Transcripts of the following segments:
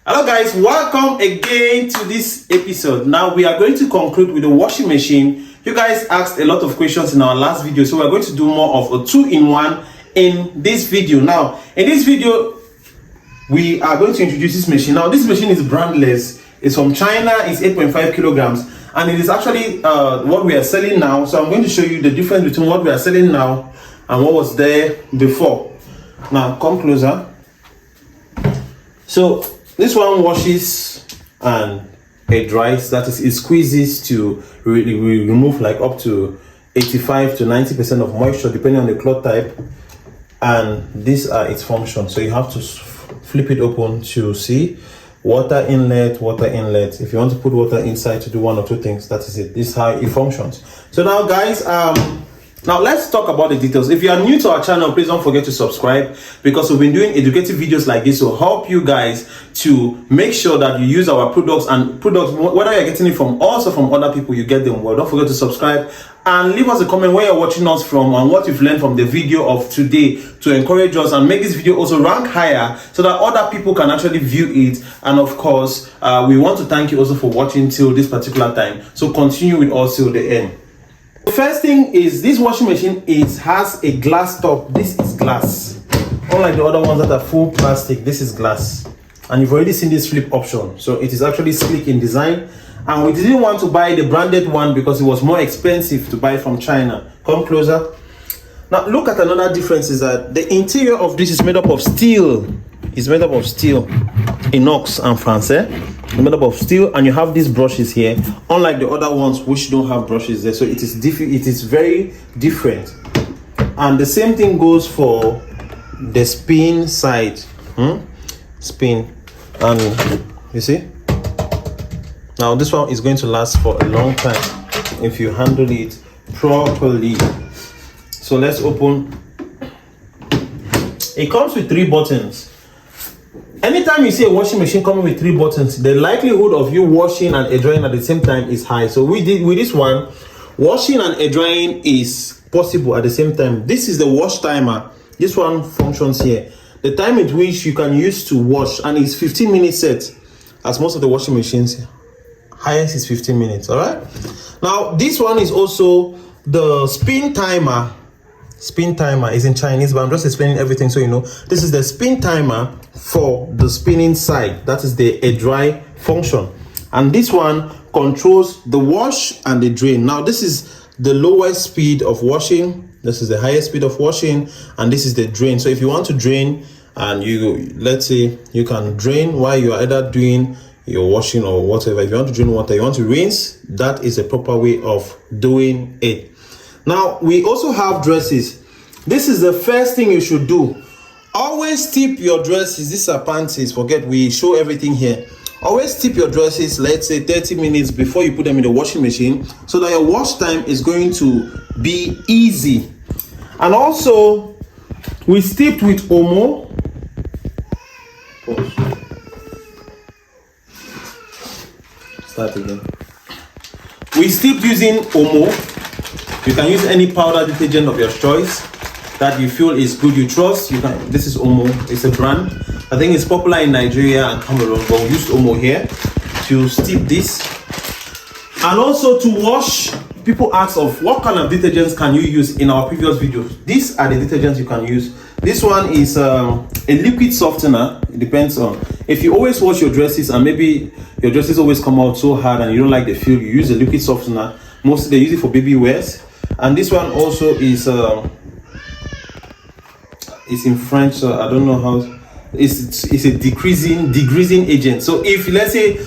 Hello guys, welcome again to this episode. Now we are going to conclude with the washing machine. You guys asked a lot of questions in our last video, so we're going to do more of a 2-in-1 in this video. Now in this video we are going to introduce this machine. Now this machine is brandless, it's from China, it's 8.5 kilograms, and it is actually what we are selling now. So I'm going to show you the difference between what we are selling now and what was there before. Now come closer. So this one washes and it dries, that is, it squeezes to remove like up to 85 to 90% of moisture depending on the cloth type, and these are its functions. So you have to flip it open to see water inlet, water inlet. If you want to put water inside to do one or two things, that is it. This is how it functions. So now guys, now let's talk about the details. If you are new to our channel, please don't forget to subscribe, because we've been doing educative videos like this to help you guys to make sure that you use our products, and products, whether you're getting it from us or from other people, you get them well. Don't forget to subscribe and leave us a comment where you're watching us from and what you've learned from the video of today, to encourage us and make this video also rank higher so that other people can actually view it. And of course, we want to thank you also for watching till this particular time. So continue with us till the end. The first thing is this washing machine, it has a glass top. This is glass, unlike the other ones that are full plastic. This is glass, and you've already seen this flip option, so it is actually sleek in design. And we didn't want to buy the branded one because it was more expensive to buy from China. Come closer. Now look at another difference, is that the interior of this is made up of steel. It's made up of steel, inox and français. It's made up of steel, and you have these brushes here, unlike the other ones which don't have brushes there. So it is it is very different. And the same thing goes for the spin side. Spin, and you see, now this one is going to last for a long time if you handle it properly. So let's open. It comes with 3 buttons. Anytime you see a washing machine coming with 3 buttons, the likelihood of you washing and air drying at the same time is high. So with this one, washing and air drying is possible at the same time. This is the wash timer. This one functions here. The time at which you can use to wash, and it's 15 minutes set, as most of the washing machines. Highest is 15 minutes. All right. Now this one is also the spin timer. Spin timer is in Chinese, but I'm just explaining everything so you know. This is the spin timer for the spinning side. That is the air dry function. And this one controls the wash and the drain. Now this is the lowest speed of washing. This is the highest speed of washing, and this is the drain. So if you want to drain, and let's say you can drain while you are either doing your washing or whatever. If you want to drain water, you want to rinse, that is a proper way of doing it. Now we also have dresses. This is the first thing you should do. Always tip your dresses. These are panties, forget, we show everything here. Always tip your dresses, let's say 30 minutes before you put them in the washing machine, so that your wash time is going to be easy. And also we steeped with Omo. Start again. We steeped using Omo. You can use any powder detergent of your choice that you feel is good, you trust. You can. This is Omo. It's a brand. I think it's popular in Nigeria and Cameroon, but we used Omo here to steep this. And also to wash, people ask of what kind of detergents can you use in our previous videos. These are the detergents you can use. This one is a liquid softener. It depends on if you always wash your dresses and maybe your dresses always come out so hard and you don't like the feel, you use a liquid softener. Mostly they use it for baby wears. And this one also is it's in French, so I don't know how. It's a degreasing agent. So if let's say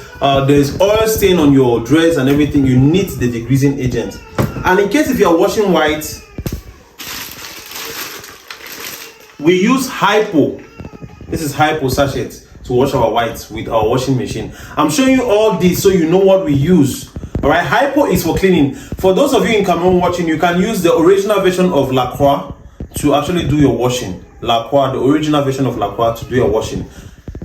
there's oil stain on your dress and everything, you need the degreasing agent. And in case if you are washing white, we use Hypo. This is Hypo sachet to wash our whites with our washing machine. I'm showing you all this so you know what we use. All right, Hypo is for cleaning. For those of you in Cameroon watching, you can use the original version of La Croix to actually do your washing. La Croix, the original version of La Croix to do your washing.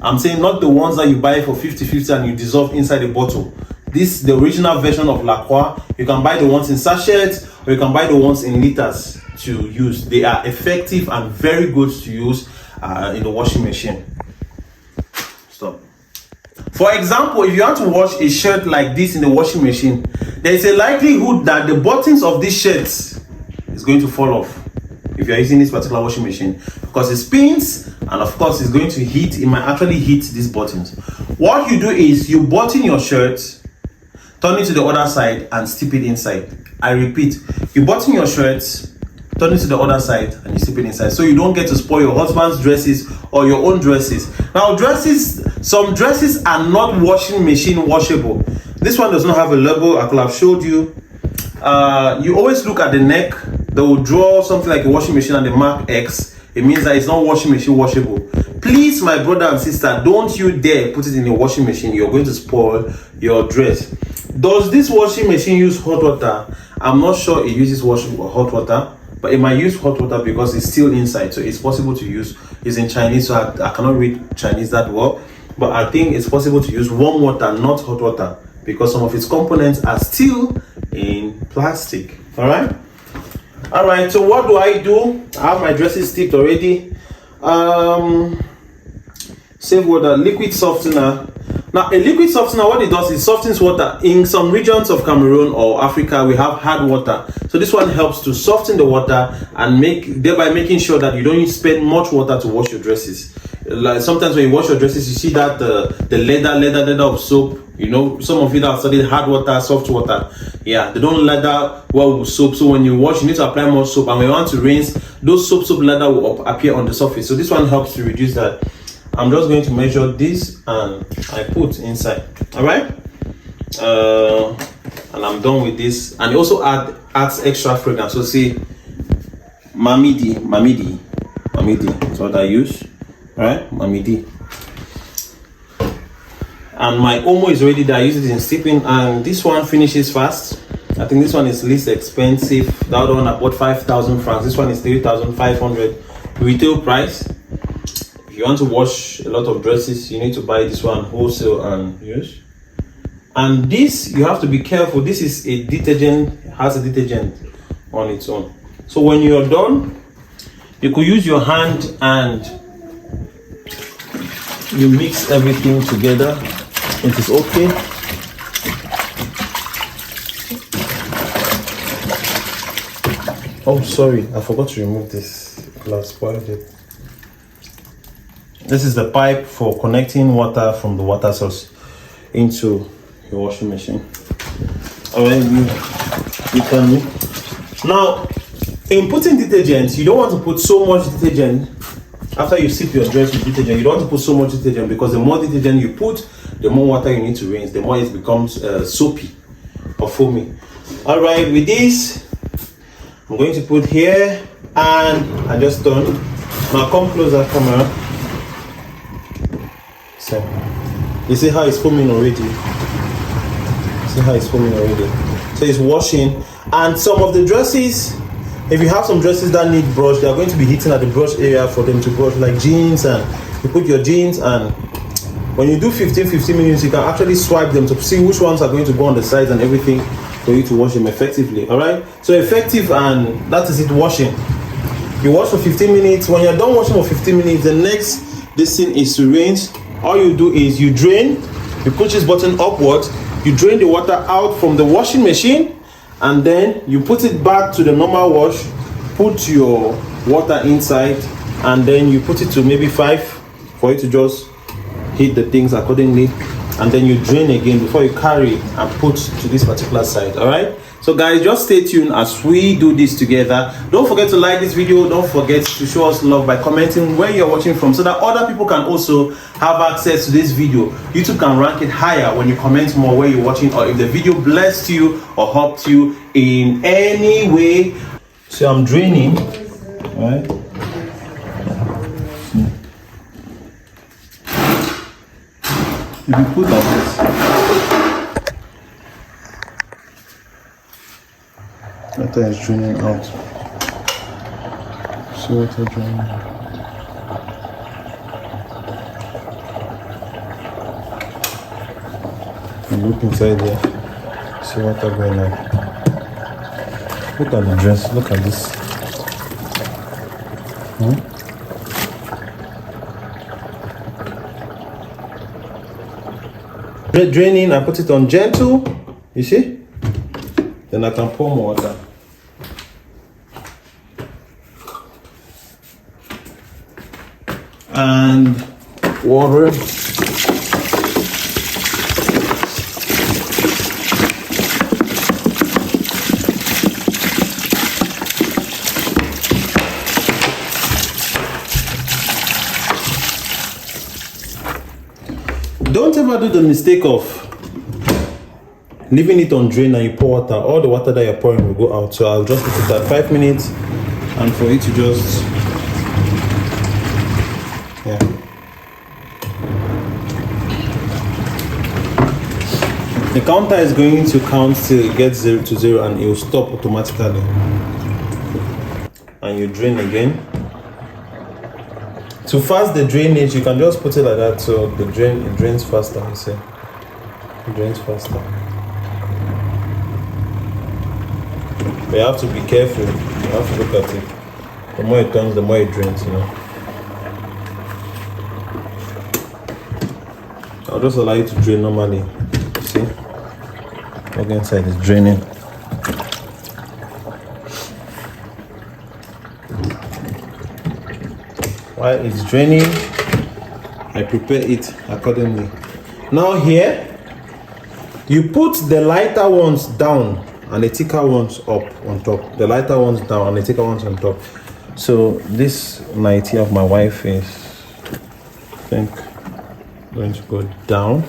I'm saying not the ones that you buy for 50-50 and you dissolve inside the bottle. This the original version of La Croix. You can buy the ones in sachets, or you can buy the ones in liters to use. They are effective and very good to use in the washing machine. Stop. For example, if you want to wash a shirt like this in the washing machine, there is a likelihood that the buttons of this shirt is going to fall off if you're using this particular washing machine, because it spins, and of course it's going to heat. It might actually hit these buttons. What you do is you button your shirt, turn it to the other side, and slip it inside. I repeat, you button your shirt, turn it to the other side, and you slip it inside, so you don't get to spoil your husband's dresses or your own dresses. Now, some dresses are not washing machine washable. This one does not have a label. I could have showed you. You always look at the neck. They will draw something like a washing machine and the mark X. It means that it's not washing machine washable. Please, my brother and sister, don't you dare put it in a washing machine. You're going to spoil your dress. Does this washing machine use hot water? I'm not sure it uses hot water, but it might use hot water because it's still inside, so it's possible to use. It's in Chinese, so I cannot read Chinese that well, but I think it's possible to use warm water, not hot water, because some of its components are still in plastic. All right, so what do? I have my dresses steeped already. Save water, liquid softener. Now, a liquid softener, what it does is softens water. In some regions of Cameroon or Africa, we have hard water. So this one helps to soften the water and thereby making sure that you don't spend much water to wash your dresses. Like sometimes when you wash your dresses, you see that the leather of soap. You know, some of you that have studied hard water, soft water, yeah, they don't lather well with soap. So when you wash, you need to apply more soap, and when you want to rinse, those soap lather will appear on the surface. So this one helps to reduce that. I'm just going to measure this and I put inside. All right, and I'm done with this. And it also adds extra fragrance. So see, Mamidi is what I use. All right, Mamidi. And my Omo is already there. I use it in steeping, and this one finishes fast. I think this one is least expensive. The other one I bought 5,000 francs. This one is 3,500 retail price. If you want to wash a lot of dresses, you need to buy this one wholesale and use. And this, you have to be careful. This is a detergent, has a detergent on its own. So when you're done, you could use your hand and you mix everything together. It is okay. Oh, sorry, I forgot to remove this. I've spoiled it. This is the pipe for connecting water from the water source into your washing machine. Alright, you tell me. Now, in putting detergent, you don't want to put so much detergent. After you sip your dress with detergent, you don't want to put so much detergent, because the more detergent you put, the more water you need to rinse, the more it becomes soapy or foamy. All right, with this, I'm going to put here, and I just turn. Now come closer, camera. So, you see how it's foaming already? See how it's foaming already? So it's washing, and some of the dresses, if you have some dresses that need brush, they are going to be hitting at the brush area for them to brush, like jeans, and you put your jeans, and when you do 15 minutes, you can actually swipe them to see which ones are going to go on the sides and everything for you to wash them effectively. All right, so effective, and that is it, washing. You wash for 15 minutes. When you're done washing for 15 minutes, the next thing is to rinse. All you do is you drain, you push this button upwards, you drain the water out from the washing machine, and then you put it back to the normal wash, put your water inside, and then you put it to maybe 5 for you to just heat the things accordingly, and then you drain again before you carry and put to this particular side. All right, so guys, just stay tuned as we do this together. Don't forget to like this video. Don't forget to show us love by commenting where you're watching from, so that other people can also have access to this video. YouTube can rank it higher when you comment more where you're watching, or if the video blessed you or helped you in any way. So I'm draining, all right? If you put like this, water is draining out. See water draining. You look inside there, see water going out. Look at the dress, look at this. Draining, I put it on gentle, you see? Then I can pour more water. And water. Don't ever do the mistake of leaving it on drain and you pour water. All the water that you're pouring will go out. So I'll just put it at 5 minutes and for it to just, yeah. The counter is going to count till it gets 0 to 0 and it will stop automatically. And you drain again. To fast the drainage, you can just put it like that so it drains faster, you see. It drains faster. But you have to be careful. You have to look at it. The more it turns, the more it drains, you know. I'll just allow you to drain normally. You see? Look inside, it's draining. While it's draining, I prepare it accordingly. Now here, you put the lighter ones down and the thicker ones up on top. The lighter ones down and the thicker ones on top. So this nightie of my wife is, I think, going to go down.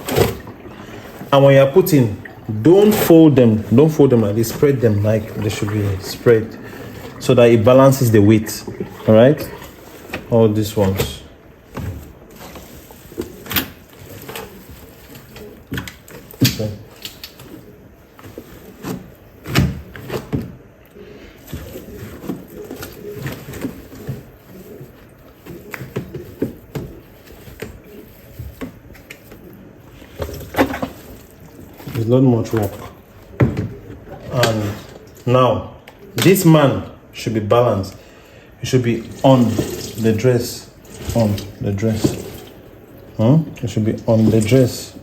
And when you're putting, don't fold them. Don't fold them like this. Spread them like they should be spread so that it balances the weight. All right. All these ones. Okay. It's not much work. And now, this man should be balanced. It should be on the dress. On the dress. It should be on the dress.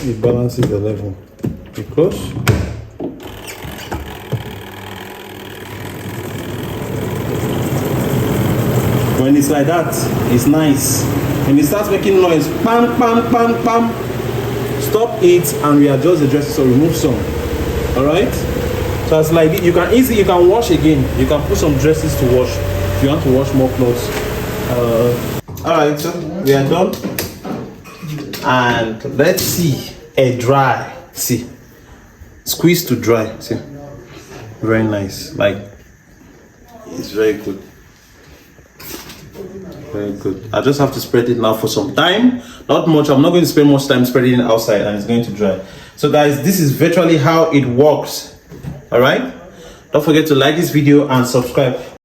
It balances the level. Because when it's like that, it's nice. When it starts making noise, pam, pam, pam, pam, stop it and readjust the dresses or remove some. Alright? So it's like you can wash again. You can put some dresses to wash if you want to wash more clothes. Alright, so we are done. And let's see a dry. See, squeeze to dry. See, very nice. Like it's very good. Very good. I just have to spread it now for some time. Not much. I'm not going to spend much time spreading it outside and it's going to dry. So guys, this is virtually how it works. All right. Don't forget to like this video and subscribe.